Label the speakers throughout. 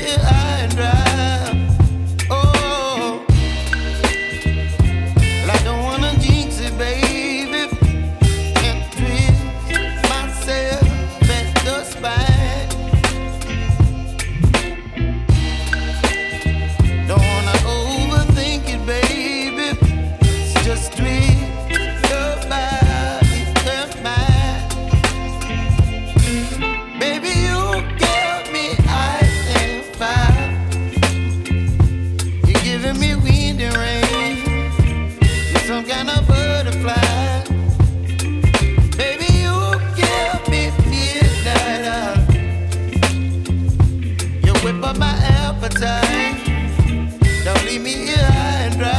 Speaker 1: here high and dry. Oh, well, I don't wanna jinx it, baby, and twist myself at the spine. Don't wanna overthink it, baby. It's just twist your body and mine. Baby, you give me ice and fire. You're giving me wind and rain. You're some kind of butterfly. Baby, you give me midnight. You whip up my appetite. Don't leave me here high and dry.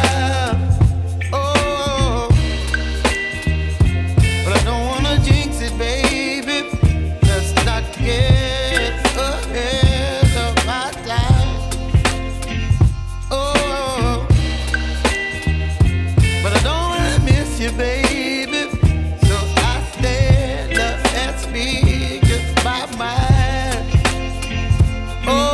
Speaker 1: Oh, but I don't wanna jinx it, baby. Let's not get ahead of my time. Oh, but I don't wanna miss you, baby. So I stand up and speak my mind. Oh.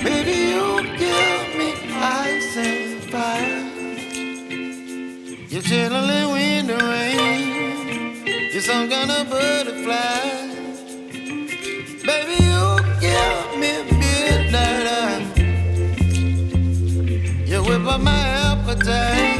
Speaker 1: Baby, you give me ice and fire. You're chilling wind and rain. You're some kind of butterfly. Baby, you give me midnight. You whip up my appetite.